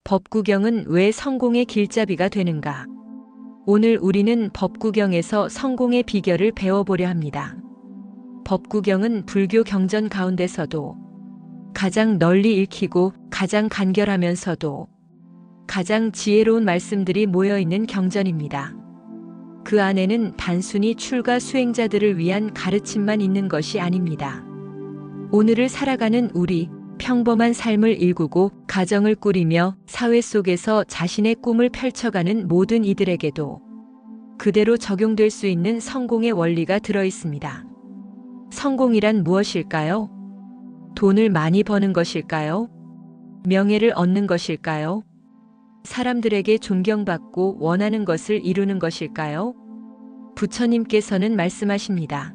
법구경은 왜 성공의 길잡이가 되는가? 오늘 우리는 법구경에서 성공의 비결을 배워보려 합니다. 법구경은 불교 경전 가운데서도 가장 널리 읽히고 가장 간결하면서도 가장 지혜로운 말씀들이 모여있는 경전입니다. 그 안에는 단순히 출가 수행자들을 위한 가르침만 있는 것이 아닙니다. 오늘을 살아가는 우리, 평범한 삶을 일구고 가정을 꾸리며 사회 속에서 자신의 꿈을 펼쳐가는 모든 이들에게도 그대로 적용될 수 있는 성공의 원리가 들어 있습니다. 성공이란 무엇일까요? 돈을 많이 버는 것일까요? 명예를 얻는 것일까요? 사람들에게 존경받고 원하는 것을 이루는 것일까요? 부처님께서는 말씀하십니다.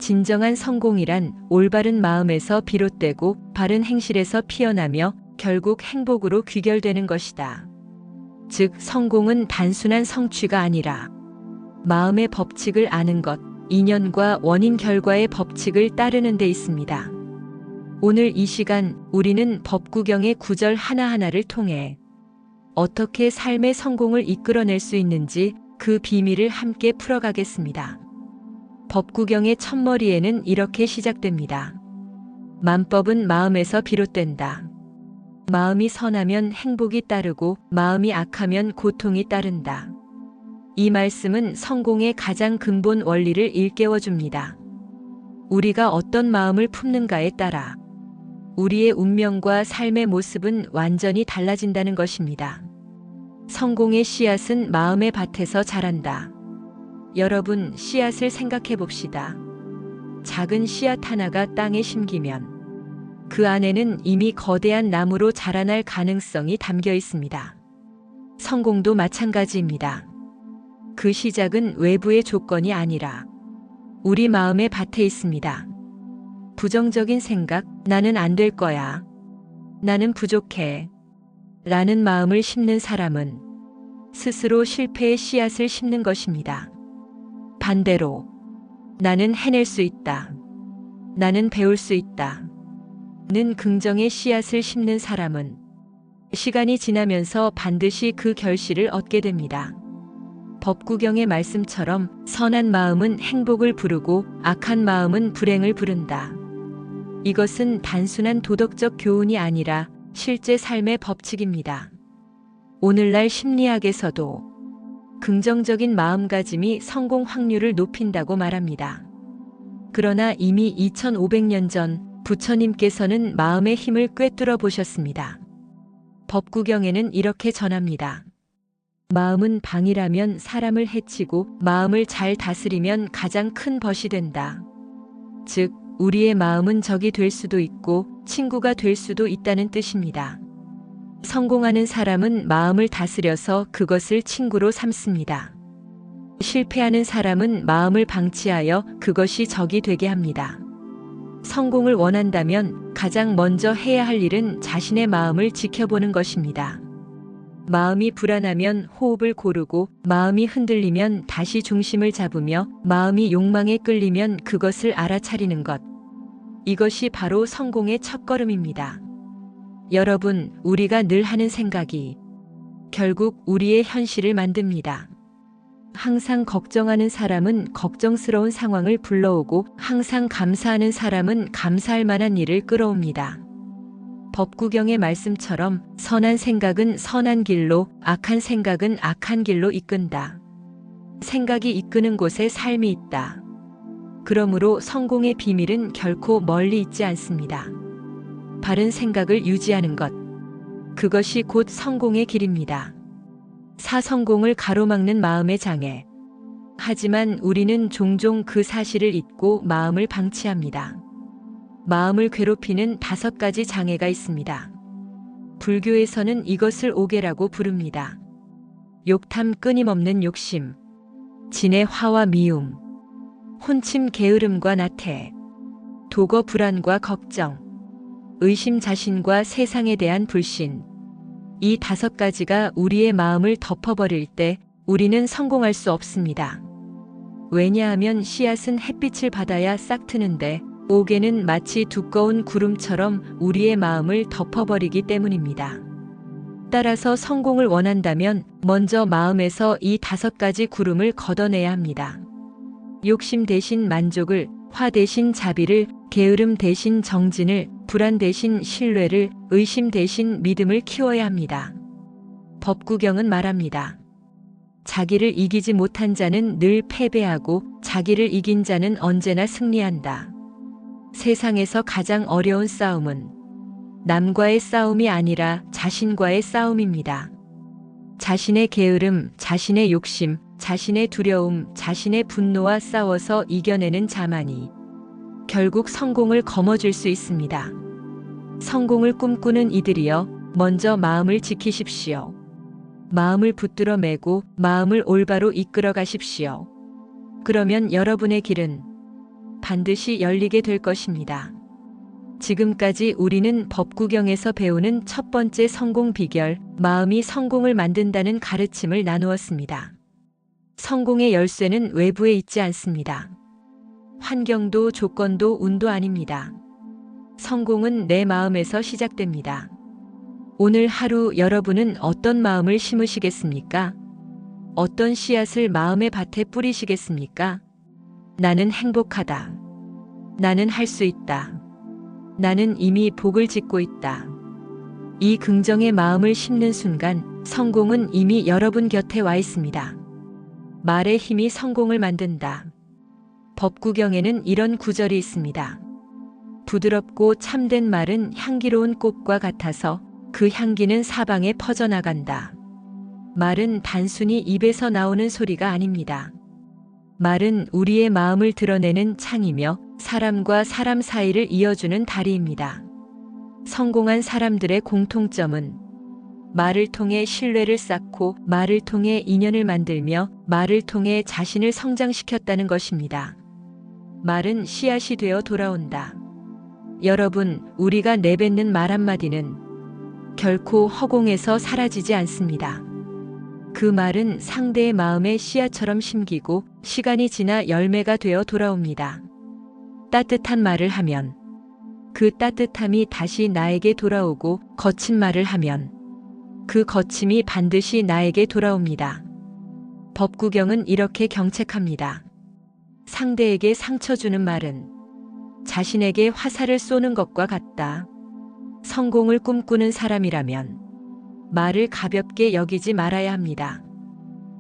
진정한 성공이란 올바른 마음에서 비롯되고 바른 행실에서 피어나며 결국 행복으로 귀결되는 것이다. 즉, 성공은 단순한 성취가 아니라 마음의 법칙을 아는 것, 인연과 원인 결과의 법칙을 따르는 데 있습니다. 오늘 이 시간 우리는 법구경의 구절 하나하나를 통해 어떻게 삶의 성공을 이끌어낼 수 있는지 그 비밀을 함께 풀어가겠습니다. 법구경의 첫머리에는 이렇게 시작됩니다. 만법은 마음에서 비롯된다. 마음이 선하면 행복이 따르고 마음이 악하면 고통이 따른다. 이 말씀은 성공의 가장 근본 원리를 일깨워줍니다. 우리가 어떤 마음을 품는가에 따라 우리의 운명과 삶의 모습은 완전히 달라진다는 것입니다. 성공의 씨앗은 마음의 밭에서 자란다. 여러분, 씨앗을 생각해 봅시다. 작은 씨앗 하나가 땅에 심기면 그 안에는 이미 거대한 나무로 자라날 가능성이 담겨 있습니다. 성공도 마찬가지입니다. 그 시작은 외부의 조건이 아니라 우리 마음의 밭에 있습니다. 부정적인 생각, 나는 안 될 거야. 나는 부족해. 라는 마음을 심는 사람은 스스로 실패의 씨앗을 심는 것입니다. 반대로 나는 해낼 수 있다. 나는 배울 수 있다. 는 긍정의 씨앗을 심는 사람은 시간이 지나면서 반드시 그 결실을 얻게 됩니다. 법구경의 말씀처럼 선한 마음은 행복을 부르고 악한 마음은 불행을 부른다. 이것은 단순한 도덕적 교훈이 아니라 실제 삶의 법칙입니다. 오늘날 심리학에서도 긍정적인 마음가짐이 성공 확률을 높인다고 말합니다. 그러나 이미 2500년 전 부처님께서는 마음의 힘을 꿰뚫어 보셨습니다. 법구경에는 이렇게 전합니다. 마음은 방이라면 사람을 해치고 마음을 잘 다스리면 가장 큰 벗이 된다. 즉, 우리의 마음은 적이 될 수도 있고 친구가 될 수도 있다는 뜻입니다. 성공하는 사람은 마음을 다스려서 그것을 친구로 삼습니다. 실패하는 사람은 마음을 방치하여 그것이 적이 되게 합니다. 성공을 원한다면 가장 먼저 해야 할 일은 자신의 마음을 지켜보는 것입니다. 마음이 불안하면 호흡을 고르고, 마음이 흔들리면 다시 중심을 잡으며, 마음이 욕망에 끌리면 그것을 알아차리는 것. 이것이 바로 성공의 첫걸음입니다. 여러분, 우리가 늘 하는 생각이 결국 우리의 현실을 만듭니다. 항상 걱정하는 사람은 걱정스러운 상황을 불러오고, 항상 감사하는 사람은 감사할 만한 일을 끌어옵니다. 법구경의 말씀처럼 선한 생각은 선한 길로, 악한 생각은 악한 길로 이끈다. 생각이 이끄는 곳에 삶이 있다. 그러므로 성공의 비밀은 결코 멀리 있지 않습니다. 바른 생각을 유지하는 것. 그것이 곧 성공의 길입니다. 사성공을 가로막는 마음의 장애. 하지만 우리는 종종 그 사실을 잊고 마음을 방치합니다. 마음을 괴롭히는 5가지 장애가 있습니다. 불교에서는 이것을 오계라고 부릅니다. 욕탐, 끊임없는 욕심, 진의 화와 미움, 혼침, 게으름과 나태, 도거, 불안과 걱정, 의심, 자신과 세상에 대한 불신. 이 5가지가 우리의 마음을 덮어버릴 때 우리는 성공할 수 없습니다. 왜냐하면 씨앗은 햇빛을 받아야 싹 트는데 오개는 마치 두꺼운 구름처럼 우리의 마음을 덮어버리기 때문입니다. 따라서 성공을 원한다면 먼저 마음에서 이 5가지 구름을 걷어내야 합니다. 욕심 대신 만족을, 화 대신 자비를, 게으름 대신 정진을, 불안 대신 신뢰를, 의심 대신 믿음을 키워야 합니다. 법구경은 말합니다. 자기를 이기지 못한 자는 늘 패배하고 자기를 이긴 자는 언제나 승리한다. 세상에서 가장 어려운 싸움은 남과의 싸움이 아니라 자신과의 싸움입니다. 자신의 게으름, 자신의 욕심, 자신의 두려움, 자신의 분노와 싸워서 이겨내는 자만이 결국 성공을 거머쥘 수 있습니다. 성공을 꿈꾸는 이들이여, 먼저 마음을 지키십시오. 마음을 붙들어 매고 마음을 올바로 이끌어 가십시오. 그러면 여러분의 길은 반드시 열리게 될 것입니다. 지금까지 우리는 법구경에서 배우는 첫 번째 성공 비결, 마음이 성공을 만든다는 가르침을 나누었습니다. 성공의 열쇠는 외부에 있지 않습니다. 환경도 조건도 운도 아닙니다. 성공은 내 마음에서 시작됩니다. 오늘 하루 여러분은 어떤 마음을 심으시겠습니까? 어떤 씨앗을 마음의 밭에 뿌리시겠습니까? 나는 행복하다. 나는 할 수 있다. 나는 이미 복을 짓고 있다. 이 긍정의 마음을 심는 순간 성공은 이미 여러분 곁에 와 있습니다. 말의 힘이 성공을 만든다. 법구경에는 이런 구절이 있습니다. 부드럽고 참된 말은 향기로운 꽃과 같아서 그 향기는 사방에 퍼져나간다. 말은 단순히 입에서 나오는 소리가 아닙니다. 말은 우리의 마음을 드러내는 창이며 사람과 사람 사이를 이어주는 다리입니다. 성공한 사람들의 공통점은 말을 통해 신뢰를 쌓고 말을 통해 인연을 만들며 말을 통해 자신을 성장시켰다는 것입니다. 말은 씨앗이 되어 돌아온다. 여러분, 우리가 내뱉는 말 한마디는 결코 허공에서 사라지지 않습니다. 그 말은 상대의 마음에 씨앗처럼 심기고 시간이 지나 열매가 되어 돌아옵니다. 따뜻한 말을 하면 그 따뜻함이 다시 나에게 돌아오고 거친 말을 하면 그 거침이 반드시 나에게 돌아옵니다. 법구경은 이렇게 경책합니다. 상대에게 상처 주는 말은 자신에게 화살을 쏘는 것과 같다. 성공을 꿈꾸는 사람이라면 말을 가볍게 여기지 말아야 합니다.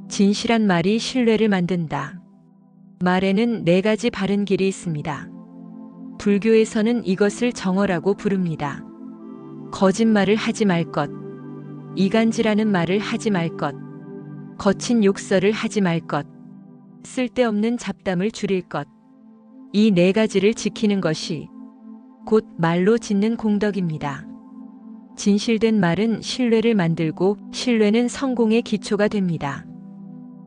진실한 말이 신뢰를 만든다. 말에는 4가지 바른 길이 있습니다. 불교에서는 이것을 정어라고 부릅니다. 거짓말을 하지 말 것, 이간질하는 말을 하지 말 것, 거친 욕설을 하지 말 것, 쓸데없는 잡담을 줄일 것. 이 4가지를 지키는 것이 곧 말로 짓는 공덕입니다. 진실된 말은 신뢰를 만들고 신뢰는 성공의 기초가 됩니다.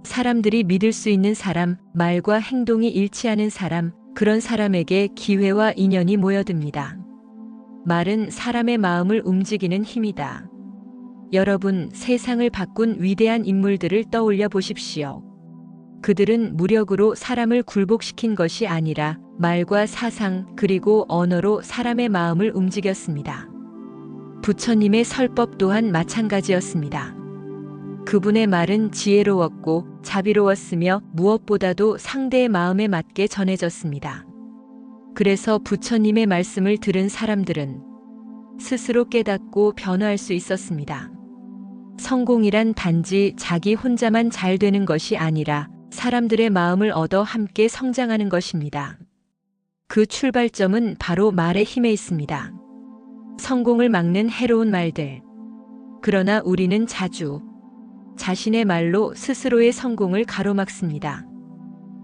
사람들이 믿을 수 있는 사람, 말과 행동이 일치하는 사람, 그런 사람에게 기회와 인연이 모여듭니다. 말은 사람의 마음을 움직이는 힘이다. 여러분, 세상을 바꾼 위대한 인물들을 떠올려 보십시오. 그들은 무력으로 사람을 굴복시킨 것이 아니라 말과 사상 그리고 언어로 사람의 마음을 움직였습니다. 부처님의 설법 또한 마찬가지였습니다. 그분의 말은 지혜로웠고 자비로웠으며 무엇보다도 상대의 마음에 맞게 전해졌습니다. 그래서 부처님의 말씀을 들은 사람들은 스스로 깨닫고 변화할 수 있었습니다. 성공이란 단지 자기 혼자만 잘 되는 것이 아니라 사람들의 마음을 얻어 함께 성장하는 것입니다. 그 출발점은 바로 말의 힘에 있습니다. 성공을 막는 해로운 말들. 그러나 우리는 자주 자신의 말로 스스로의 성공을 가로막습니다.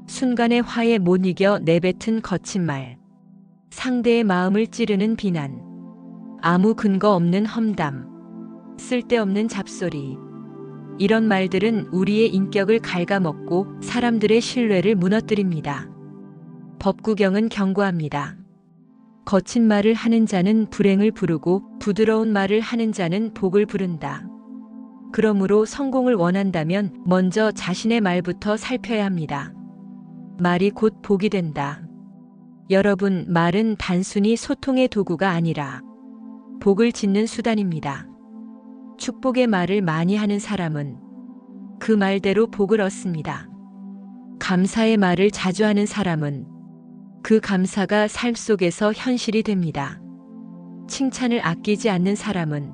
순간의 화에 못 이겨 내뱉은 거친 말, 상대의 마음을 찌르는 비난, 아무 근거 없는 험담, 쓸데없는 잡소리. 이런 말들은 우리의 인격을 갉아먹고 사람들의 신뢰를 무너뜨립니다. 법구경은 경고합니다. 거친 말을 하는 자는 불행을 부르고 부드러운 말을 하는 자는 복을 부른다. 그러므로 성공을 원한다면 먼저 자신의 말부터 살펴야 합니다. 말이 곧 복이 된다. 여러분, 말은 단순히 소통의 도구가 아니라 복을 짓는 수단입니다. 축복의 말을 많이 하는 사람은 그 말대로 복을 얻습니다. 감사의 말을 자주 하는 사람은 그 감사가 삶 속에서 현실이 됩니다. 칭찬을 아끼지 않는 사람은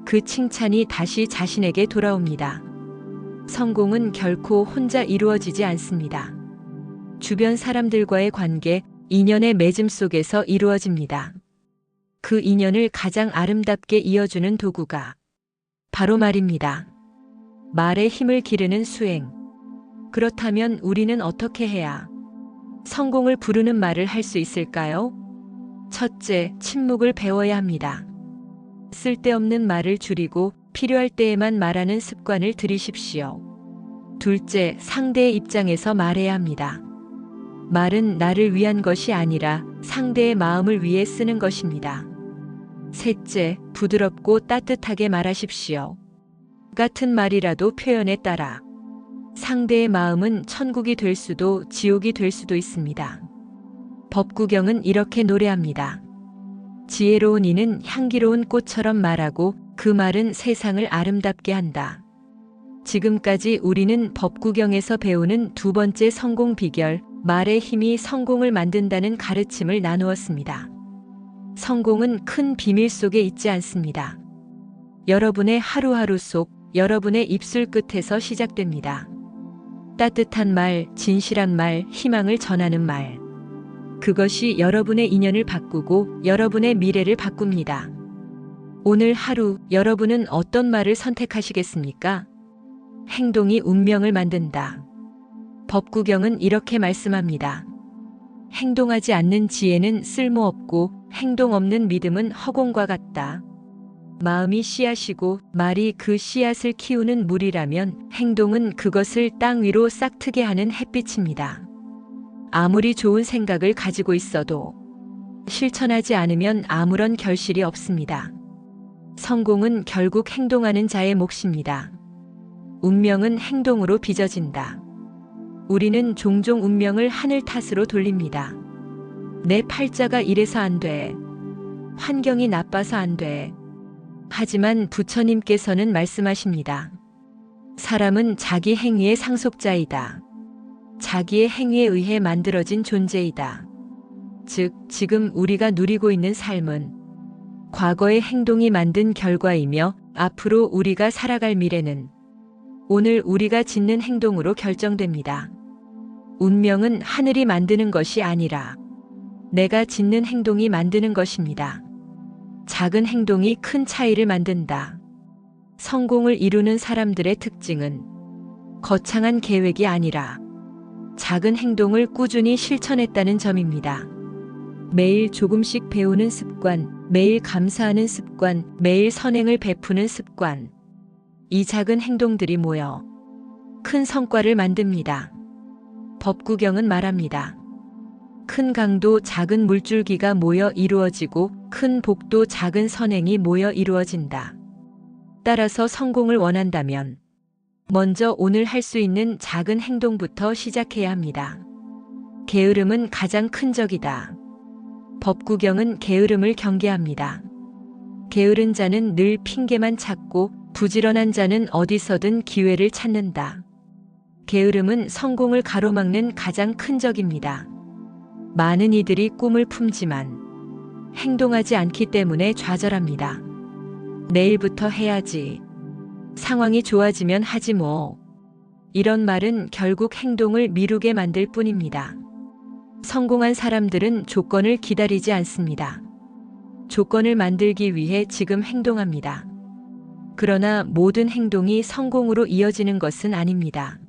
그 칭찬이 다시 자신에게 돌아옵니다. 성공은 결코 혼자 이루어지지 않습니다. 주변 사람들과의 관계, 인연의 맺음 속에서 이루어집니다. 그 인연을 가장 아름답게 이어주는 도구가 바로 말입니다. 말의 힘을 기르는 수행. 그렇다면 우리는 어떻게 해야 성공을 부르는 말을 할 수 있을까요? 첫째, 침묵을 배워야 합니다. 쓸데없는 말을 줄이고 필요할 때에만 말하는 습관을 들이십시오. 둘째, 상대의 입장에서 말해야 합니다. 말은 나를 위한 것이 아니라 상대의 마음을 위해 쓰는 것입니다. 셋째, 부드럽고 따뜻하게 말하십시오. 같은 말이라도 표현에 따라 상대의 마음은 천국이 될 수도 지옥이 될 수도 있습니다. 법구경은 이렇게 노래합니다. 지혜로운 이는 향기로운 꽃처럼 말하고 그 말은 세상을 아름답게 한다. 지금까지 우리는 법구경에서 배우는 두 번째 성공 비결, 말의 힘이 성공을 만든다는 가르침을 나누었습니다. 성공은 큰 비밀 속에 있지 않습니다. 여러분의 하루하루 속, 여러분의 입술 끝에서 시작됩니다. 따뜻한 말, 진실한 말, 희망을 전하는 말. 그것이 여러분의 인연을 바꾸고 여러분의 미래를 바꿉니다. 오늘 하루 여러분은 어떤 말을 선택하시겠습니까? 행동이 운명을 만든다. 법구경은 이렇게 말씀합니다. 행동하지 않는 지혜는 쓸모없고 행동 없는 믿음은 허공과 같다. 마음이 씨앗이고 말이 그 씨앗을 키우는 물이라면 행동은 그것을 땅 위로 싹트게 하는 햇빛입니다. 아무리 좋은 생각을 가지고 있어도 실천하지 않으면 아무런 결실이 없습니다. 성공은 결국 행동하는 자의 몫입니다. 운명은 행동으로 빚어진다. 우리는 종종 운명을 하늘 탓으로 돌립니다. 내 팔자가 이래서 안 돼. 환경이 나빠서 안 돼. 하지만 부처님께서는 말씀하십니다. 사람은 자기 행위의 상속자이다. 자기의 행위에 의해 만들어진 존재이다. 즉, 지금 우리가 누리고 있는 삶은 과거의 행동이 만든 결과이며 앞으로 우리가 살아갈 미래는 오늘 우리가 짓는 행동으로 결정됩니다. 운명은 하늘이 만드는 것이 아니라 내가 짓는 행동이 만드는 것입니다. 작은 행동이 큰 차이를 만든다. 성공을 이루는 사람들의 특징은 거창한 계획이 아니라 작은 행동을 꾸준히 실천했다는 점입니다. 매일 조금씩 배우는 습관, 매일 감사하는 습관, 매일 선행을 베푸는 습관. 이 작은 행동들이 모여 큰 성과를 만듭니다. 법구경은 말합니다. 큰 강도 작은 물줄기가 모여 이루어지고 큰 복도 작은 선행이 모여 이루어진다. 따라서 성공을 원한다면 먼저 오늘 할 수 있는 작은 행동부터 시작해야 합니다. 게으름은 가장 큰 적이다. 법구경은 게으름을 경계합니다. 게으른 자는 늘 핑계만 찾고 부지런한 자는 어디서든 기회를 찾는다. 게으름은 성공을 가로막는 가장 큰 적입니다. 많은 이들이 꿈을 품지만 행동하지 않기 때문에 좌절합니다. 내일부터 해야지. 상황이 좋아지면 하지 뭐. 이런 말은 결국 행동을 미루게 만들 뿐입니다. 성공한 사람들은 조건을 기다리지 않습니다. 조건을 만들기 위해 지금 행동합니다. 그러나 모든 행동이 성공으로 이어지는 것은 아닙니다.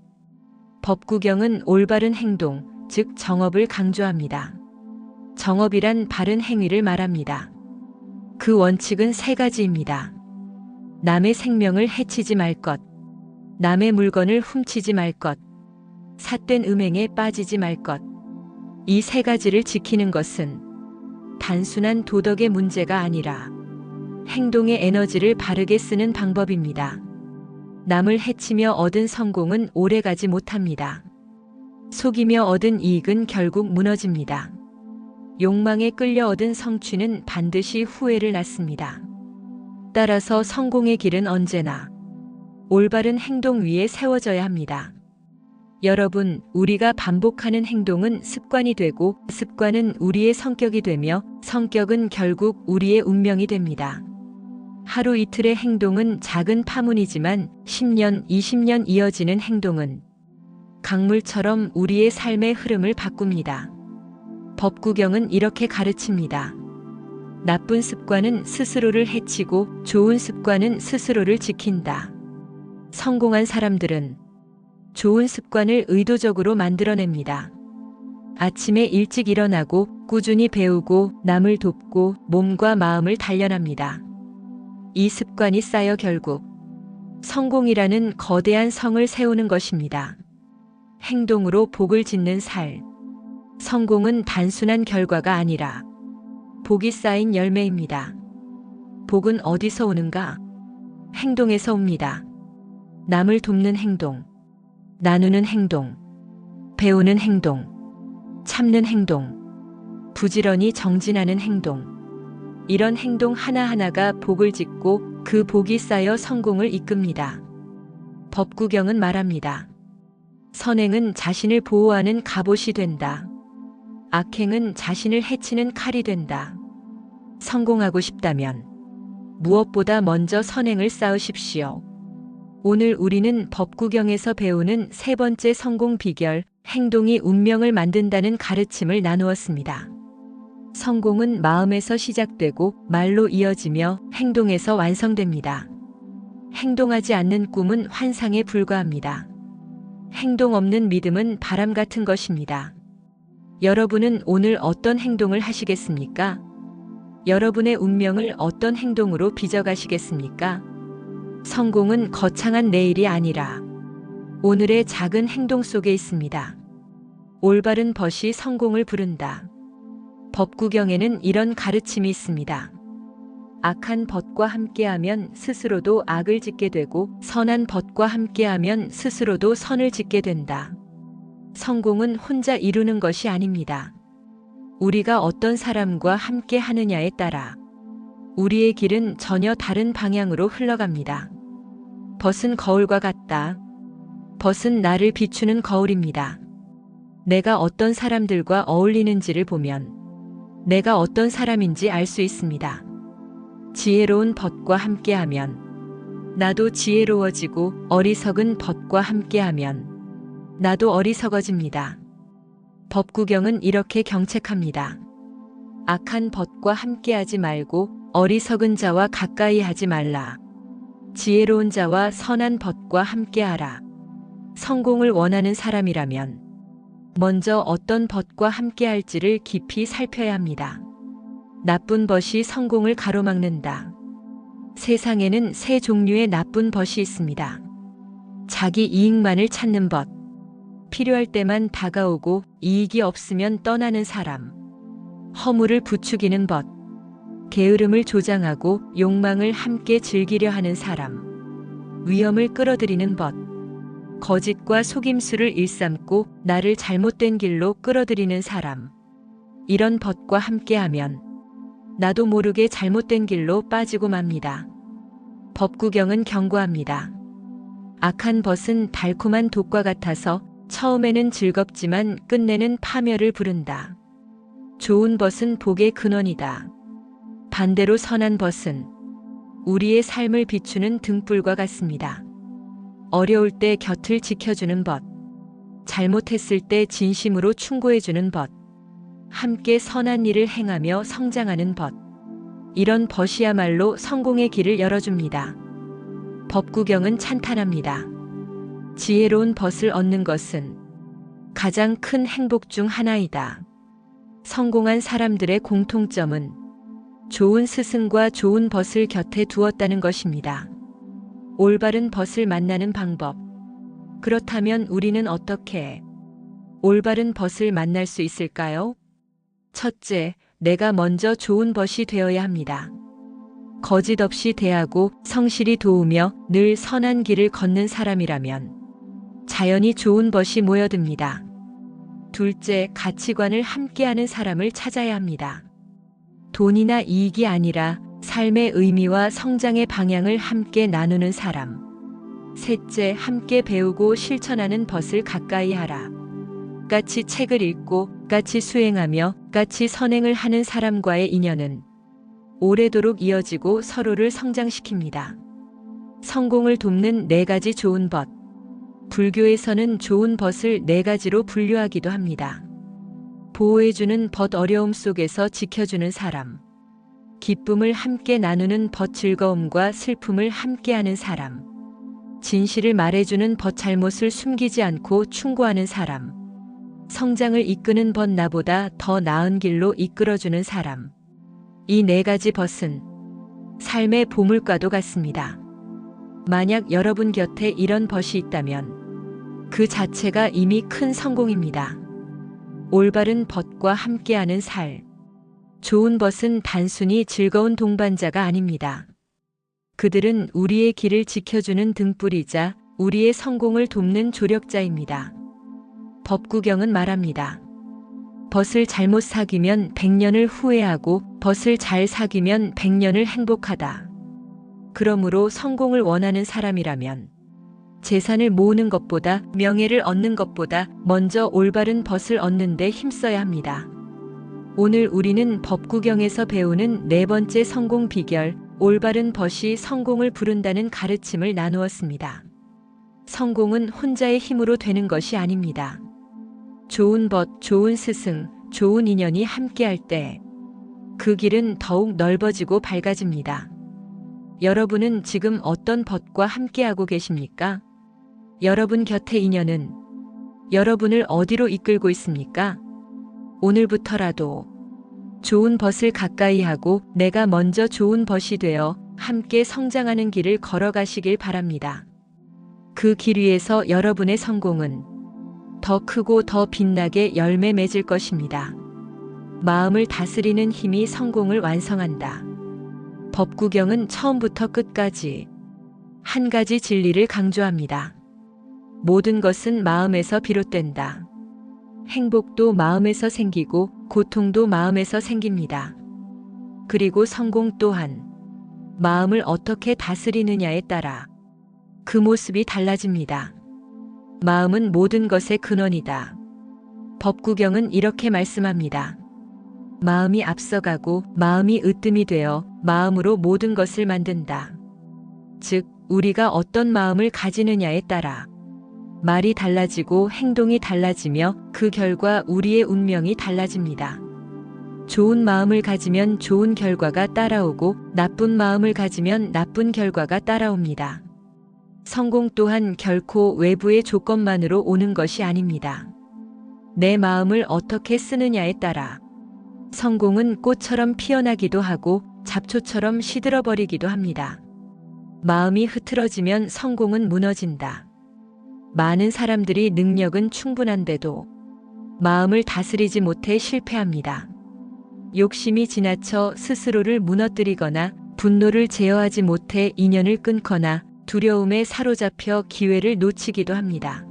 법구경은 올바른 행동, 즉 정업을 강조합니다. 정업이란 바른 행위를 말합니다. 그 원칙은 세 가지입니다. 남의 생명을 해치지 말 것, 남의 물건을 훔치지 말 것, 삿된 음행에 빠지지 말 것. 이 세 가지를 지키는 것은 단순한 도덕의 문제가 아니라 행동의 에너지를 바르게 쓰는 방법입니다. 남을 해치며 얻은 성공은 오래가지 못합니다. 속이며 얻은 이익은 결국 무너집니다. 욕망에 끌려 얻은 성취는 반드시 후회를 낳습니다. 따라서 성공의 길은 언제나 올바른 행동 위에 세워져야 합니다. 여러분, 우리가 반복하는 행동은 습관이 되고 습관은 우리의 성격이 되며 성격은 결국 우리의 운명이 됩니다. 하루 이틀의 행동은 작은 파문이지만 10년, 20년 이어지는 행동은 강물처럼 우리의 삶의 흐름을 바꿉니다. 법구경은 이렇게 가르칩니다. 나쁜 습관은 스스로를 해치고 좋은 습관은 스스로를 지킨다. 성공한 사람들은 좋은 습관을 의도적으로 만들어냅니다. 아침에 일찍 일어나고 꾸준히 배우고 남을 돕고 몸과 마음을 단련합니다. 이 습관이 쌓여 결국 성공이라는 거대한 성을 세우는 것입니다. 행동으로 복을 짓는 살. 성공은 단순한 결과가 아니라 복이 쌓인 열매입니다. 복은 어디서 오는가? 행동에서 옵니다. 남을 돕는 행동, 나누는 행동, 배우는 행동, 참는 행동, 부지런히 정진하는 행동. 이런 행동 하나하나가 복을 짓고 그 복이 쌓여 성공을 이끕니다. 법구경은 말합니다. 선행은 자신을 보호하는 갑옷이 된다. 악행은 자신을 해치는 칼이 된다. 성공하고 싶다면 무엇보다 먼저 선행을 쌓으십시오. 오늘 우리는 법구경에서 배우는 세 번째 성공 비결, 행동이 운명을 만든다는 가르침을 나누었습니다. 성공은 마음에서 시작되고 말로 이어지며 행동에서 완성됩니다. 행동하지 않는 꿈은 환상에 불과합니다. 행동 없는 믿음은 바람 같은 것입니다. 여러분은 오늘 어떤 행동을 하시겠습니까? 여러분의 운명을 어떤 행동으로 빚어가시겠습니까? 성공은 거창한 내일이 아니라 오늘의 작은 행동 속에 있습니다. 올바른 벗이 성공을 부른다. 법구경에는 이런 가르침이 있습니다. 악한 벗과 함께하면 스스로도 악을 짓게 되고 선한 벗과 함께하면 스스로도 선을 짓게 된다. 성공은 혼자 이루는 것이 아닙니다. 우리가 어떤 사람과 함께 하느냐에 따라 우리의 길은 전혀 다른 방향으로 흘러갑니다. 벗은 거울과 같다. 벗은 나를 비추는 거울입니다. 내가 어떤 사람들과 어울리는지를 보면 내가 어떤 사람인지 알 수 있습니다. 지혜로운 벗과 함께하면 나도 지혜로워지고 어리석은 벗과 함께하면 나도 어리석어집니다. 법구경은 이렇게 경책합니다. 악한 벗과 함께하지 말고 어리석은 자와 가까이 하지 말라. 지혜로운 자와 선한 벗과 함께하라. 성공을 원하는 사람이라면 먼저 어떤 벗과 함께할지를 깊이 살펴야 합니다. 나쁜 벗이 성공을 가로막는다. 세상에는 세 종류의 나쁜 벗이 있습니다. 자기 이익만을 찾는 벗, 필요할 때만 다가오고 이익이 없으면 떠나는 사람, 허물을 부추기는 벗, 게으름을 조장하고 욕망을 함께 즐기려 하는 사람, 위험을 끌어들이는 벗, 거짓과 속임수를 일삼고 나를 잘못된 길로 끌어들이는 사람. 이런 벗과 함께하면 나도 모르게 잘못된 길로 빠지고 맙니다. 법구경은 경고합니다. 악한 벗은 달콤한 독과 같아서 처음에는 즐겁지만 끝내는 파멸을 부른다. 좋은 벗은 복의 근원이다. 반대로 선한 벗은 우리의 삶을 비추는 등불과 같습니다. 어려울 때 곁을 지켜주는 벗, 잘못했을 때 진심으로 충고해주는 벗, 함께 선한 일을 행하며 성장하는 벗. 이런 벗이야말로 성공의 길을 열어줍니다. 법구경은 찬탄합니다. 지혜로운 벗을 얻는 것은 가장 큰 행복 중 하나이다. 성공한 사람들의 공통점은 좋은 스승과 좋은 벗을 곁에 두었다는 것입니다. 올바른 벗을 만나는 방법. 그렇다면 우리는 어떻게 올바른 벗을 만날 수 있을까요? 첫째, 내가 먼저 좋은 벗이 되어야 합니다. 거짓 없이 대하고 성실히 도우며 늘 선한 길을 걷는 사람이라면 자연히 좋은 벗이 모여듭니다. 둘째, 가치관을 함께하는 사람을 찾아야 합니다. 돈이나 이익이 아니라 삶의 의미와 성장의 방향을 함께 나누는 사람. 셋째, 함께 배우고 실천하는 벗을 가까이 하라. 같이 책을 읽고 같이 수행하며 같이 선행을 하는 사람과의 인연은 오래도록 이어지고 서로를 성장시킵니다. 성공을 돕는 4가지 좋은 벗. 불교에서는 좋은 벗을 4가지로 분류하기도 합니다. 보호해주는 벗, 어려움 속에서 지켜주는 사람. 기쁨을 함께 나누는 벗, 즐거움과 슬픔을 함께하는 사람. 진실을 말해주는 벗, 잘못을 숨기지 않고 충고하는 사람. 성장을 이끄는 벗, 나보다 더 나은 길로 이끌어주는 사람. 이 4가지 벗은 삶의 보물과도 같습니다. 만약 여러분 곁에 이런 벗이 있다면 그 자체가 이미 큰 성공입니다. 올바른 벗과 함께하는 살. 좋은 벗은 단순히 즐거운 동반자가 아닙니다. 그들은 우리의 길을 지켜주는 등불이자 우리의 성공을 돕는 조력자입니다. 법구경은 말합니다. 벗을 잘못 사귀면 100년을 후회하고 벗을 잘 사귀면 100년을 행복하다. 그러므로 성공을 원하는 사람이라면 재산을 모으는 것보다, 명예를 얻는 것보다 먼저 올바른 벗을 얻는 데 힘써야 합니다. 오늘 우리는 법구경에서 배우는 4번째 성공 비결, 올바른 벗이 성공을 부른다는 가르침을 나누었습니다. 성공은 혼자의 힘으로 되는 것이 아닙니다. 좋은 벗, 좋은 스승, 좋은 인연이 함께할 때 그 길은 더욱 넓어지고 밝아집니다. 여러분은 지금 어떤 벗과 함께하고 계십니까? 여러분 곁의 인연은 여러분을 어디로 이끌고 있습니까? 오늘부터라도 좋은 벗을 가까이 하고 내가 먼저 좋은 벗이 되어 함께 성장하는 길을 걸어가시길 바랍니다. 그 길 위에서 여러분의 성공은 더 크고 더 빛나게 열매 맺을 것입니다. 마음을 다스리는 힘이 성공을 완성한다. 법구경은 처음부터 끝까지 한 가지 진리를 강조합니다. 모든 것은 마음에서 비롯된다. 행복도 마음에서 생기고 고통도 마음에서 생깁니다. 그리고 성공 또한 마음을 어떻게 다스리느냐에 따라 그 모습이 달라집니다. 마음은 모든 것의 근원이다. 법구경은 이렇게 말씀합니다. 마음이 앞서가고 마음이 으뜸이 되어 마음으로 모든 것을 만든다. 즉, 우리가 어떤 마음을 가지느냐에 따라 말이 달라지고 행동이 달라지며 그 결과 우리의 운명이 달라집니다. 좋은 마음을 가지면 좋은 결과가 따라오고 나쁜 마음을 가지면 나쁜 결과가 따라옵니다. 성공 또한 결코 외부의 조건만으로 오는 것이 아닙니다. 내 마음을 어떻게 쓰느냐에 따라 성공은 꽃처럼 피어나기도 하고 잡초처럼 시들어버리기도 합니다. 마음이 흐트러지면 성공은 무너진다. 많은 사람들이 능력은 충분한데도 마음을 다스리지 못해 실패합니다. 욕심이 지나쳐 스스로를 무너뜨리거나 분노를 제어하지 못해 인연을 끊거나 두려움에 사로잡혀 기회를 놓치기도 합니다.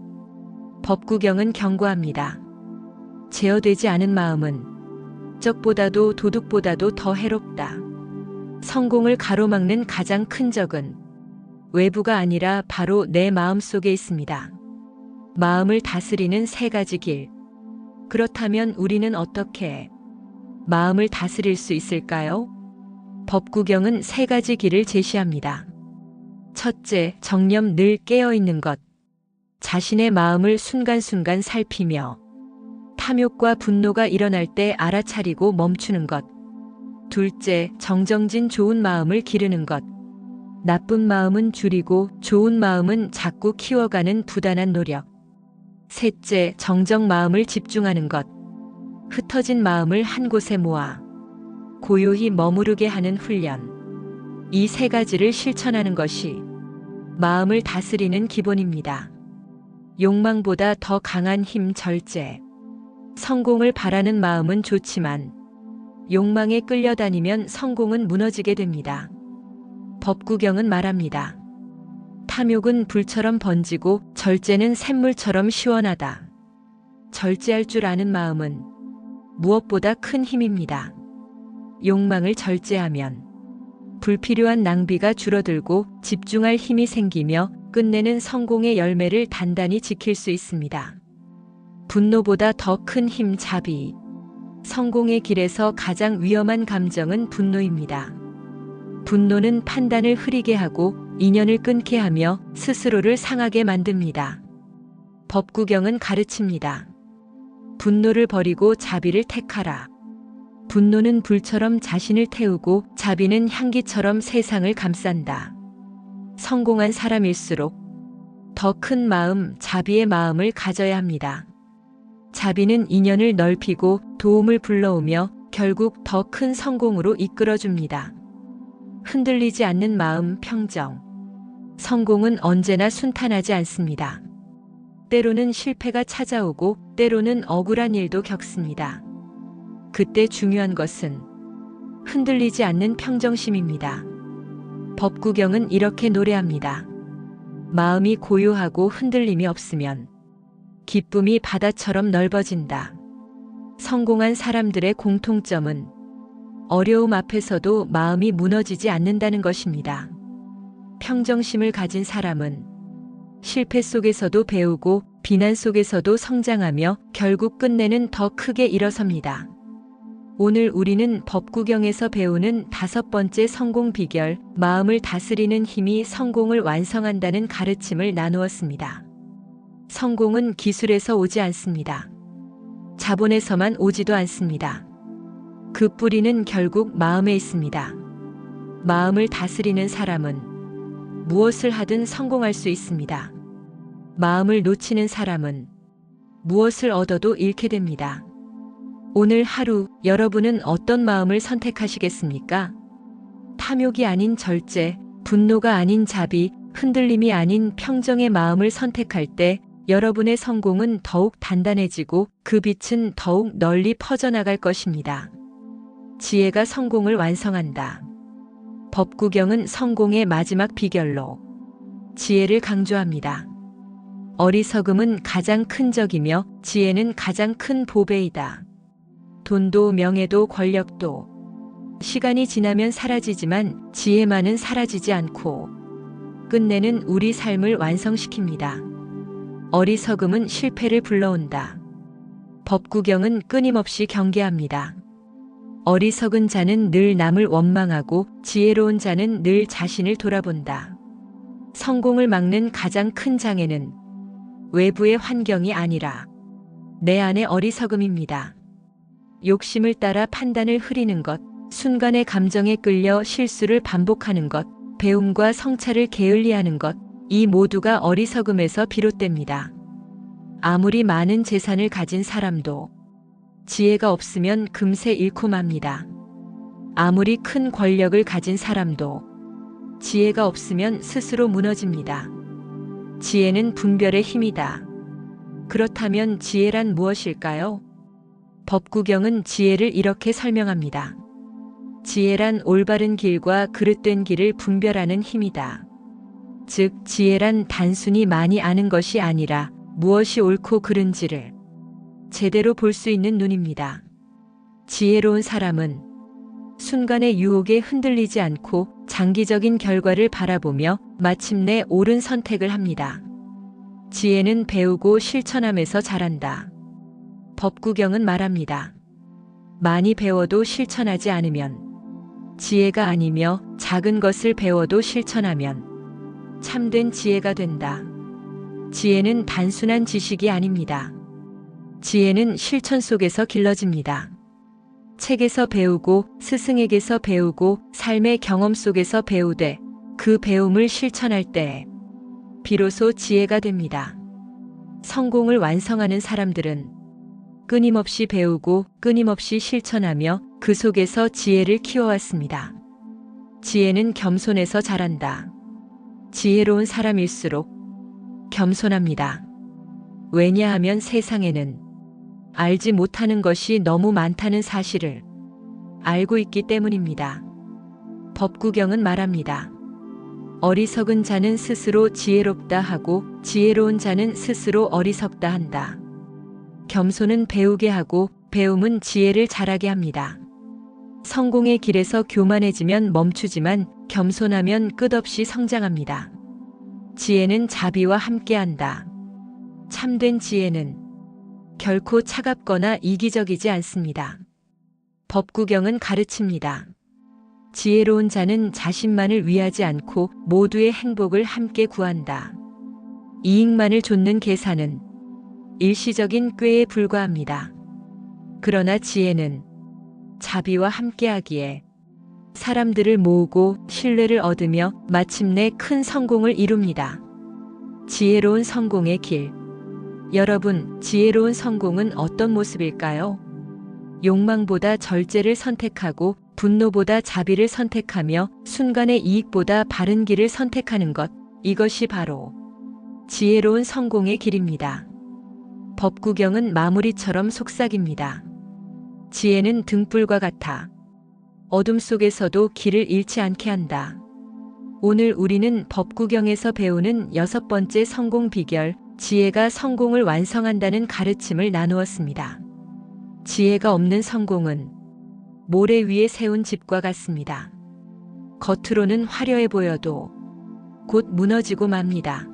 법구경은 경고합니다. 제어되지 않은 마음은 적보다도 도둑보다도 더 해롭다. 성공을 가로막는 가장 큰 적은 외부가 아니라 바로 내 마음 속에 있습니다. 마음을 다스리는 3가지 길. 그렇다면 우리는 어떻게 마음을 다스릴 수 있을까요? 법구경은 3가지 길을 제시합니다. 첫째, 정념, 늘 깨어있는 것. 자신의 마음을 순간순간 살피며 탐욕과 분노가 일어날 때 알아차리고 멈추는 것. 둘째, 정정진 좋은 마음을 기르는 것. 나쁜 마음은 줄이고 좋은 마음은 자꾸 키워가는 부단한 노력. 셋째, 정정 마음을 집중하는 것. 흩어진 마음을 한 곳에 모아 고요히 머무르게 하는 훈련. 이 3가지를 실천하는 것이 마음을 다스리는 기본입니다. 욕망보다 더 강한 힘, 절제. 성공을 바라는 마음은 좋지만 욕망에 끌려다니면 성공은 무너지게 됩니다. 법구경은 말합니다. 탐욕은 불처럼 번지고 절제는 샘물처럼 시원하다. 절제할 줄 아는 마음은 무엇보다 큰 힘입니다. 욕망을 절제하면 불필요한 낭비가 줄어들고 집중할 힘이 생기며 끝내는 성공의 열매를 단단히 지킬 수 있습니다. 분노보다 더 큰 힘 자비. 성공의 길에서 가장 위험한 감정은 분노입니다. 분노는 판단을 흐리게 하고 인연을 끊게 하며 스스로를 상하게 만듭니다. 법구경은 가르칩니다. 분노를 버리고 자비를 택하라. 분노는 불처럼 자신을 태우고 자비는 향기처럼 세상을 감싼다. 성공한 사람일수록 더 큰 마음, 자비의 마음을 가져야 합니다. 자비는 인연을 넓히고 도움을 불러오며 결국 더 큰 성공으로 이끌어줍니다. 흔들리지 않는 마음, 평정. 성공은 언제나 순탄하지 않습니다. 때로는 실패가 찾아오고 때로는 억울한 일도 겪습니다. 그때 중요한 것은 흔들리지 않는 평정심입니다. 법구경은 이렇게 노래합니다. 마음이 고요하고 흔들림이 없으면 기쁨이 바다처럼 넓어진다. 성공한 사람들의 공통점은 어려움 앞에서도 마음이 무너지지 않는다는 것입니다. 평정심을 가진 사람은 실패 속에서도 배우고 비난 속에서도 성장하며 결국 끝내는 더 크게 일어섭니다. 오늘 우리는 법구경에서 배우는 5번째 성공 비결, 마음을 다스리는 힘이 성공을 완성한다는 가르침을 나누었습니다. 성공은 기술에서 오지 않습니다. 자본에서만 오지도 않습니다. 그 뿌리는 결국 마음에 있습니다. 마음을 다스리는 사람은 무엇을 하든 성공할 수 있습니다. 마음을 놓치는 사람은 무엇을 얻어도 잃게 됩니다. 오늘 하루 여러분은 어떤 마음을 선택하시겠습니까? 탐욕이 아닌 절제, 분노가 아닌 자비, 흔들림이 아닌 평정의 마음을 선택할 때 여러분의 성공은 더욱 단단해지고 그 빛은 더욱 널리 퍼져나갈 것입니다. 지혜가 성공을 완성한다. 법구경은 성공의 마지막 비결로 지혜를 강조합니다. 어리석음은 가장 큰 적이며 지혜는 가장 큰 보배이다. 돈도 명예도 권력도 시간이 지나면 사라지지만 지혜만은 사라지지 않고 끝내는 우리 삶을 완성시킵니다. 어리석음은 실패를 불러온다. 법구경은 끊임없이 경계합니다. 어리석은 자는 늘 남을 원망하고 지혜로운 자는 늘 자신을 돌아본다. 성공을 막는 가장 큰 장애는 외부의 환경이 아니라 내 안의 어리석음입니다. 욕심을 따라 판단을 흐리는 것, 순간의 감정에 끌려 실수를 반복하는 것, 배움과 성찰을 게을리하는 것, 이 모두가 어리석음에서 비롯됩니다. 아무리 많은 재산을 가진 사람도 지혜가 없으면 금세 잃고 맙니다. 아무리 큰 권력을 가진 사람도 지혜가 없으면 스스로 무너집니다. 지혜는 분별의 힘이다. 그렇다면 지혜란 무엇일까요? 법구경은 지혜를 이렇게 설명합니다. 지혜란 올바른 길과 그릇된 길을 분별하는 힘이다. 즉, 지혜란 단순히 많이 아는 것이 아니라 무엇이 옳고 그른지를 제대로 볼 수 있는 눈입니다. 지혜로운 사람은 순간의 유혹에 흔들리지 않고 장기적인 결과를 바라보며 마침내 옳은 선택을 합니다. 지혜는 배우고 실천함에서 자란다. 법구경은 말합니다. 많이 배워도 실천하지 않으면 지혜가 아니며 작은 것을 배워도 실천하면 참된 지혜가 된다. 지혜는 단순한 지식이 아닙니다. 지혜는 실천 속에서 길러집니다. 책에서 배우고 스승에게서 배우고 삶의 경험 속에서 배우되 그 배움을 실천할 때 비로소 지혜가 됩니다. 성공을 완성하는 사람들은 끊임없이 배우고 끊임없이 실천하며 그 속에서 지혜를 키워왔습니다. 지혜는 겸손에서 자란다. 지혜로운 사람일수록 겸손합니다. 왜냐하면 세상에는 알지 못하는 것이 너무 많다는 사실을 알고 있기 때문입니다. 법구경은 말합니다. 어리석은 자는 스스로 지혜롭다 하고 지혜로운 자는 스스로 어리석다 한다. 겸손은 배우게 하고 배움은 지혜를 자라게 합니다. 성공의 길에서 교만해지면 멈추지만 겸손하면 끝없이 성장합니다. 지혜는 자비와 함께한다. 참된 지혜는 결코 차갑거나 이기적이지 않습니다. 법구경은 가르칩니다. 지혜로운 자는 자신만을 위하지 않고 모두의 행복을 함께 구한다. 이익만을 좇는 계산은 일시적인 꾀에 불과합니다. 그러나 지혜는 자비와 함께하기에 사람들을 모으고 신뢰를 얻으며 마침내 큰 성공을 이룹니다. 지혜로운 성공의 길. 여러분, 지혜로운 성공은 어떤 모습일까요? 욕망보다 절제를 선택하고 분노보다 자비를 선택하며 순간의 이익보다 바른 길을 선택하는 것. 이것이 바로 지혜로운 성공의 길입니다. 법구경은 마무리처럼 속삭입니다. 지혜는 등불과 같아 어둠 속에서도 길을 잃지 않게 한다. 오늘 우리는 법구경에서 배우는 6번째 성공 비결, 지혜가 성공을 완성한다는 가르침을 나누었습니다. 지혜가 없는 성공은 모래 위에 세운 집과 같습니다. 겉으로는 화려해 보여도 곧 무너지고 맙니다.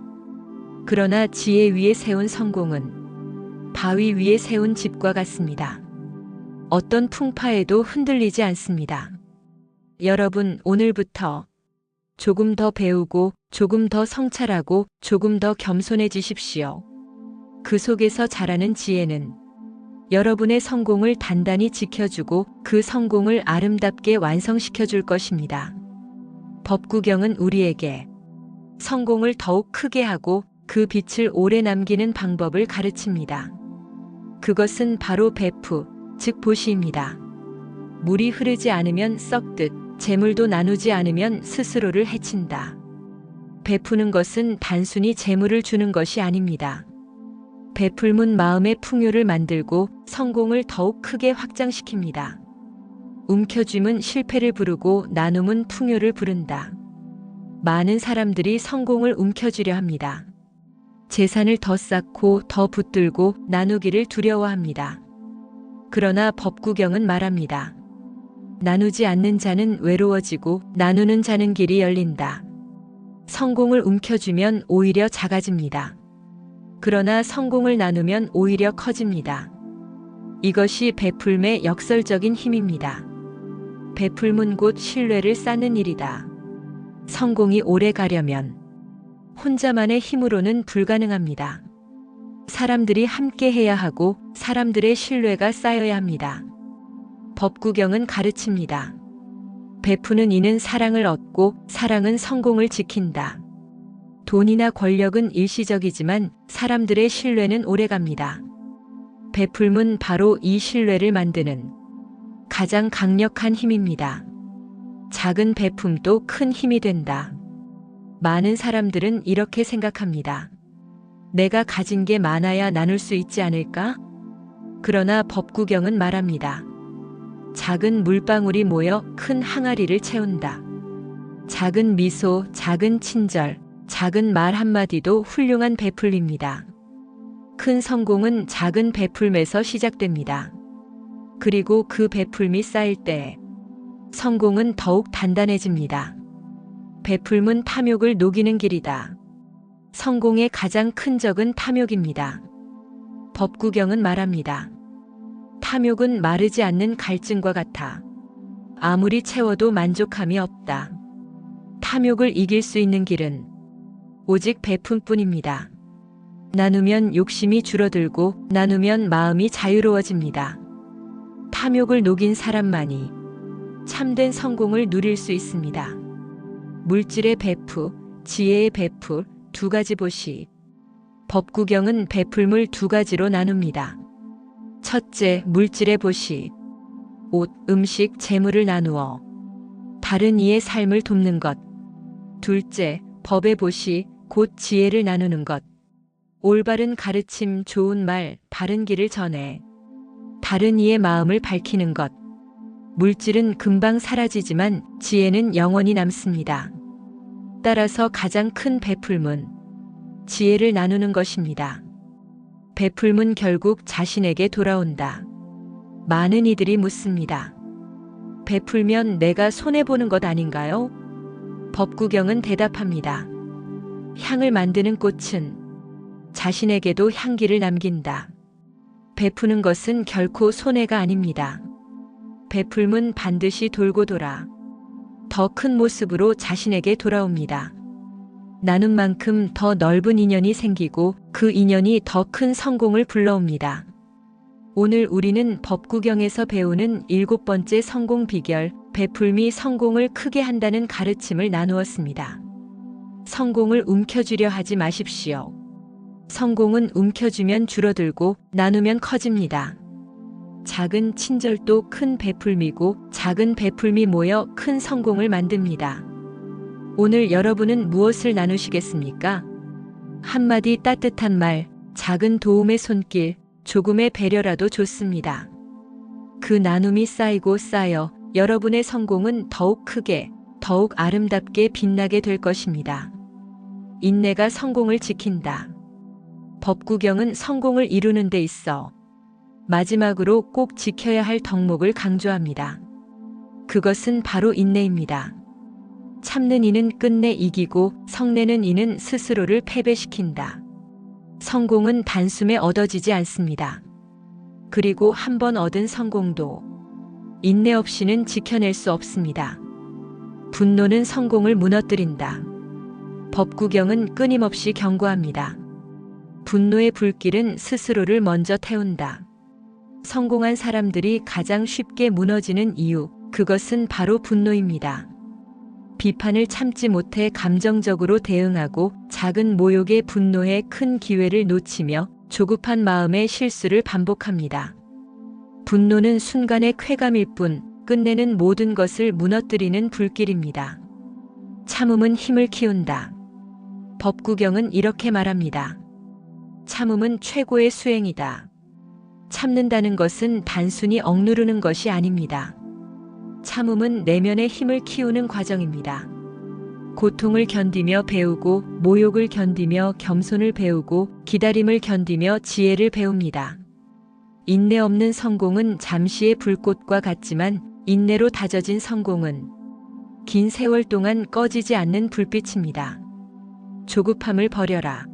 그러나 지혜 위에 세운 성공은 바위 위에 세운 집과 같습니다. 어떤 풍파에도 흔들리지 않습니다. 여러분, 오늘부터 조금 더 배우고 조금 더 성찰하고 조금 더 겸손해지십시오. 그 속에서 자라는 지혜는 여러분의 성공을 단단히 지켜주고 그 성공을 아름답게 완성시켜줄 것입니다. 법구경은 우리에게 성공을 더욱 크게 하고 그 빛을 오래 남기는 방법을 가르칩니다. 그것은 바로 배프, 즉 보시입니다. 물이 흐르지 않으면 썩듯 재물도 나누지 않으면 스스로를 해친다. 베푸는 것은 단순히 재물을 주는 것이 아닙니다. 베풀문 마음의 풍요를 만들고 성공을 더욱 크게 확장시킵니다. 움켜쥐면 실패를 부르고 나눔은 풍요를 부른다. 많은 사람들이 성공을 움켜쥐려 합니다. 재산을 더 쌓고 더 붙들고 나누기를 두려워합니다. 그러나 법구경은 말합니다. 나누지 않는 자는 외로워지고 나누는 자는 길이 열린다. 성공을 움켜쥐면 오히려 작아집니다. 그러나 성공을 나누면 오히려 커집니다. 이것이 베풀매의 역설적인 힘입니다. 베풀문 곧 신뢰를 쌓는 일이다. 성공이 오래 가려면 혼자만의 힘으로는 불가능합니다. 사람들이 함께 해야 하고 사람들의 신뢰가 쌓여야 합니다. 법구경은 가르칩니다. 베푸는 이는 사랑을 얻고 사랑은 성공을 지킨다. 돈이나 권력은 일시적이지만 사람들의 신뢰는 오래갑니다. 베풀문 바로 이 신뢰를 만드는 가장 강력한 힘입니다. 작은 베품도 큰 힘이 된다. 많은 사람들은 이렇게 생각합니다. 내가 가진 게 많아야 나눌 수 있지 않을까? 그러나 법구경은 말합니다. 작은 물방울이 모여 큰 항아리를 채운다. 작은 미소, 작은 친절, 작은 말 한마디도 훌륭한 베풀입니다. 큰 성공은 작은 베풀에서 시작됩니다. 그리고 그 베풀이 쌓일 때 성공은 더욱 단단해집니다. 베풀문 탐욕을 녹이는 길이다. 성공의 가장 큰 적은 탐욕입니다. 법구경은 말합니다. 탐욕은 마르지 않는 갈증과 같아 아무리 채워도 만족함이 없다. 탐욕을 이길 수 있는 길은 오직 베품뿐입니다. 나누면 욕심이 줄어들고 나누면 마음이 자유로워집니다. 탐욕을 녹인 사람만이 참된 성공을 누릴 수 있습니다. 물질의 베푸, 지혜의 베풀, 두 가지 보시. 법구경은 베풀물 두 가지로 나눕니다. 첫째, 물질의 보시. 옷, 음식, 재물을 나누어 다른 이의 삶을 돕는 것. 둘째, 법의 보시, 곧 지혜를 나누는 것. 올바른 가르침, 좋은 말, 바른 길을 전해 다른 이의 마음을 밝히는 것. 물질은 금방 사라지지만 지혜는 영원히 남습니다. 따라서 가장 큰 베풀문, 지혜를 나누는 것입니다. 베풀문 결국 자신에게 돌아온다. 많은 이들이 묻습니다. 베풀면 내가 손해보는 것 아닌가요? 법구경은 대답합니다. 향을 만드는 꽃은 자신에게도 향기를 남긴다. 베푸는 것은 결코 손해가 아닙니다. 베풀면 반드시 돌고 돌아 더 큰 모습으로 자신에게 돌아옵니다. 나눈 만큼 더 넓은 인연이 생기고 그 인연이 더 큰 성공을 불러옵니다. 오늘 우리는 법구경에서 배우는 7번째 성공 비결, 베풀미 성공을 크게 한다는 가르침을 나누었습니다. 성공을 움켜쥐려 하지 마십시오. 성공은 움켜쥐면 줄어들고 나누면 커집니다. 작은 친절도 큰 베풀미고 작은 베풀미 모여 큰 성공을 만듭니다. 오늘 여러분은 무엇을 나누시겠습니까? 한마디 따뜻한 말, 작은 도움의 손길, 조금의 배려라도 좋습니다. 그 나눔이 쌓이고 쌓여 여러분의 성공은 더욱 크게, 더욱 아름답게 빛나게 될 것입니다. 인내가 성공을 지킨다. 법구경은 성공을 이루는 데 있어 마지막으로 꼭 지켜야 할 덕목을 강조합니다. 그것은 바로 인내입니다. 참는 이는 끝내 이기고 성내는 이는 스스로를 패배시킨다. 성공은 단숨에 얻어지지 않습니다. 그리고 한 번 얻은 성공도 인내 없이는 지켜낼 수 없습니다. 분노는 성공을 무너뜨린다. 법구경은 끊임없이 경고합니다. 분노의 불길은 스스로를 먼저 태운다. 성공한 사람들이 가장 쉽게 무너지는 이유, 그것은 바로 분노입니다. 비판을 참지 못해 감정적으로 대응하고 작은 모욕의 분노에 큰 기회를 놓치며 조급한 마음의 실수를 반복합니다. 분노는 순간의 쾌감일 뿐 끝내는 모든 것을 무너뜨리는 불길입니다. 참음은 힘을 키운다. 법구경은 이렇게 말합니다. 참음은 최고의 수행이다. 참는다는 것은 단순히 억누르는 것이 아닙니다. 참음은 내면의 힘을 키우는 과정입니다. 고통을 견디며 배우고, 모욕을 견디며 겸손을 배우고, 기다림을 견디며 지혜를 배웁니다. 인내 없는 성공은 잠시의 불꽃과 같지만 인내로 다져진 성공은 긴 세월 동안 꺼지지 않는 불빛입니다. 조급함을 버려라.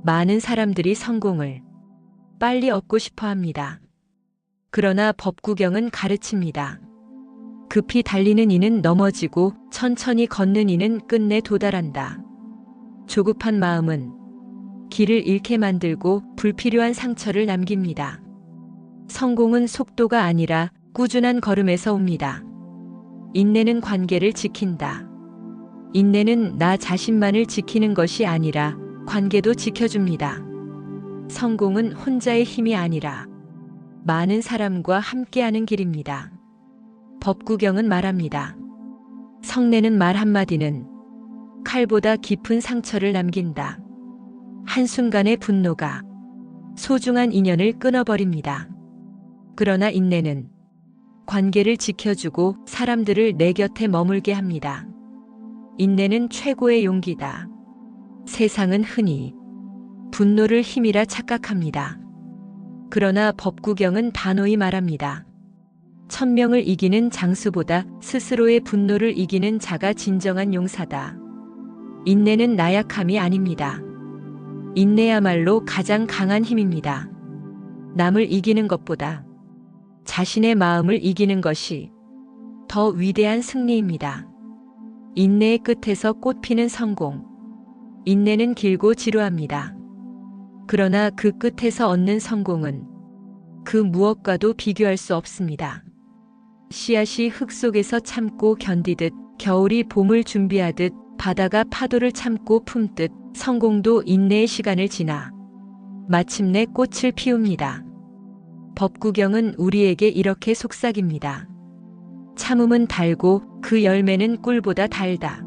많은 사람들이 성공을 빨리 얻고 싶어 합니다. 그러나 법구경은 가르칩니다. 급히 달리는 이는 넘어지고 천천히 걷는 이는 끝내 도달한다. 조급한 마음은 길을 잃게 만들고 불필요한 상처를 남깁니다. 성공은 속도가 아니라 꾸준한 걸음에서 옵니다. 인내는 관계를 지킨다. 인내는 나 자신만을 지키는 것이 아니라 관계도 지켜줍니다. 성공은 혼자의 힘이 아니라 많은 사람과 함께하는 길입니다. 법구경은 말합니다. 성내는 말 한마디는 칼보다 깊은 상처를 남긴다. 한순간의 분노가 소중한 인연을 끊어버립니다. 그러나 인내는 관계를 지켜주고 사람들을 내 곁에 머물게 합니다. 인내는 최고의 용기다. 세상은 흔히 분노를 힘이라 착각합니다. 그러나 법구경은 단호히 말합니다. 1000명을 이기는 장수보다 스스로의 분노를 이기는 자가 진정한 용사다. 인내는 나약함이 아닙니다. 인내야말로 가장 강한 힘입니다. 남을 이기는 것보다 자신의 마음을 이기는 것이 더 위대한 승리입니다. 인내의 끝에서 꽃피는 성공. 인내는 길고 지루합니다. 그러나 그 끝에서 얻는 성공은 그 무엇과도 비교할 수 없습니다. 씨앗이 흙 속에서 참고 견디듯, 겨울이 봄을 준비하듯, 바다가 파도를 참고 품듯 성공도 인내의 시간을 지나 마침내 꽃을 피웁니다. 법구경은 우리에게 이렇게 속삭입니다. 참음은 달고 그 열매는 꿀보다 달다.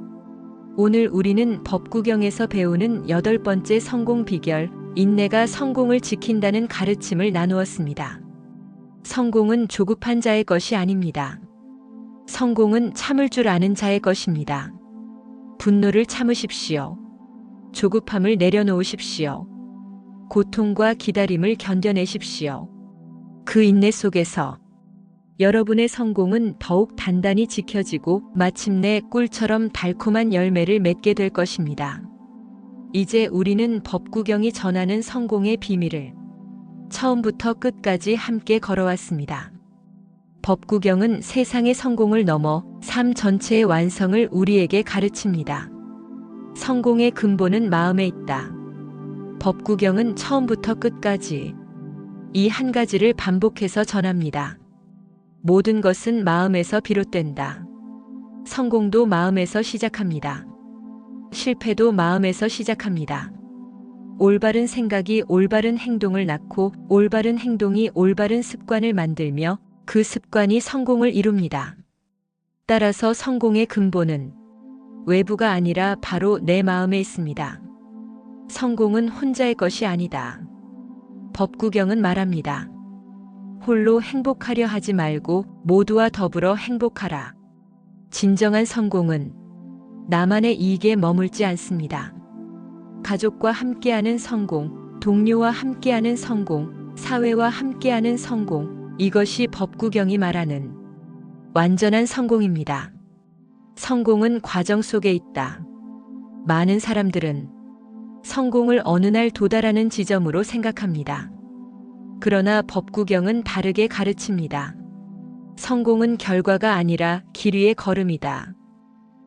오늘 우리는 법구경에서 배우는 8번째 성공 비결, 인내가 성공을 지킨다는 가르침을 나누었습니다. 성공은 조급한 자의 것이 아닙니다. 성공은 참을 줄 아는 자의 것입니다. 분노를 참으십시오. 조급함을 내려놓으십시오. 고통과 기다림을 견뎌내십시오. 그 인내 속에서 여러분의 성공은 더욱 단단히 지켜지고 마침내 꿀처럼 달콤한 열매를 맺게 될 것입니다. 이제 우리는 법구경이 전하는 성공의 비밀을 처음부터 끝까지 함께 걸어왔습니다. 법구경은 세상의 성공을 넘어 삶 전체의 완성을 우리에게 가르칩니다. 성공의 근본은 마음에 있다. 법구경은 처음부터 끝까지 이 한 가지를 반복해서 전합니다. 모든 것은 마음에서 비롯된다. 성공도 마음에서 시작합니다. 실패도 마음에서 시작합니다. 올바른 생각이 올바른 행동을 낳고 올바른 행동이 올바른 습관을 만들며 그 습관이 성공을 이룹니다. 따라서 성공의 근본은 외부가 아니라 바로 내 마음에 있습니다. 성공은 혼자의 것이 아니다. 법구경은 말합니다. 홀로 행복하려 하지 말고 모두와 더불어 행복하라. 진정한 성공은 나만의 이익에 머물지 않습니다. 가족과 함께하는 성공, 동료와 함께하는 성공, 사회와 함께하는 성공, 이것이 법구경이 말하는 완전한 성공입니다. 성공은 과정 속에 있다. 많은 사람들은 성공을 어느 날 도달하는 지점으로 생각합니다. 그러나 법구경은 다르게 가르칩니다. 성공은 결과가 아니라 길 위의 걸음이다.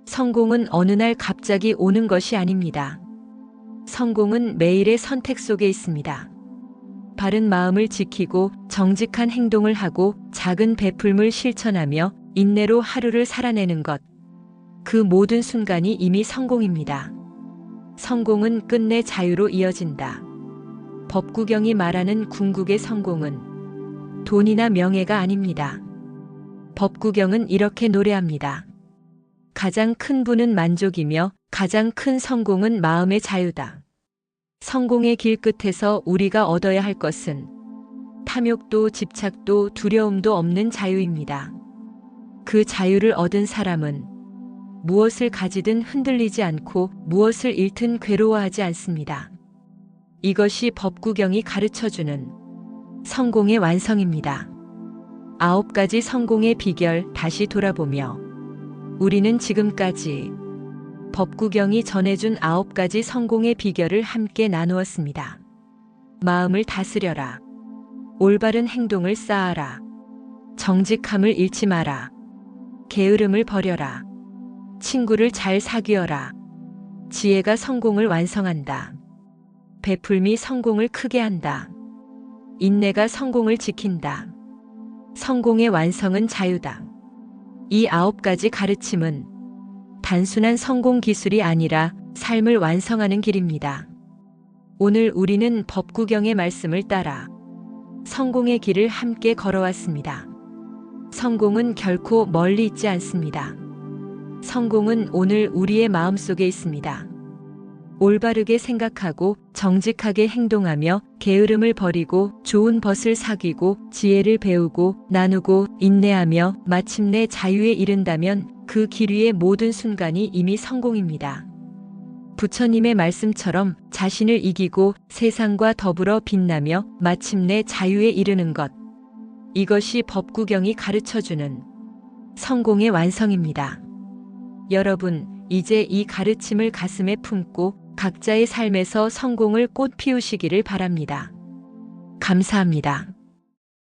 성공은 어느 날 갑자기 오는 것이 아닙니다. 성공은 매일의 선택 속에 있습니다. 바른 마음을 지키고 정직한 행동을 하고 작은 베풀물 실천하며 인내로 하루를 살아내는 것. 그 모든 순간이 이미 성공입니다. 성공은 끝내 자유로 이어진다. 법구경이 말하는 궁극의 성공은 돈이나 명예가 아닙니다. 법구경은 이렇게 노래합니다. 가장 큰 부는 만족이며 가장 큰 성공은 마음의 자유다. 성공의 길 끝에서 우리가 얻어야 할 것은 탐욕도 집착도 두려움도 없는 자유입니다. 그 자유를 얻은 사람은 무엇을 가지든 흔들리지 않고 무엇을 잃든 괴로워하지 않습니다. 이것이 법구경이 가르쳐주는 성공의 완성입니다. 9가지 성공의 비결 다시 돌아보며 우리는 지금까지 법구경이 전해준 9가지 성공의 비결을 함께 나누었습니다. 마음을 다스려라. 올바른 행동을 쌓아라. 정직함을 잃지 마라. 게으름을 버려라. 친구를 잘 사귀어라. 지혜가 성공을 완성한다. 베풀미 성공을 크게 한다. 인내가 성공을 지킨다. 성공의 완성은 자유다. 이 9가지 가르침은 단순한 성공 기술이 아니라 삶을 완성하는 길입니다. 오늘 우리는 법구경의 말씀을 따라 성공의 길을 함께 걸어왔습니다. 성공은 결코 멀리 있지 않습니다. 성공은 오늘 우리의 마음속에 있습니다. 올바르게 생각하고 정직하게 행동하며 게으름을 버리고 좋은 벗을 사귀고 지혜를 배우고 나누고 인내하며 마침내 자유에 이른다면 그 길 위의 모든 순간이 이미 성공입니다. 부처님의 말씀처럼 자신을 이기고 세상과 더불어 빛나며 마침내 자유에 이르는 것. 이것이 법구경이 가르쳐주는 성공의 완성입니다. 여러분, 이제 이 가르침을 가슴에 품고 각자의 삶에서 성공을 꽃 피우시기를 바랍니다. 감사합니다.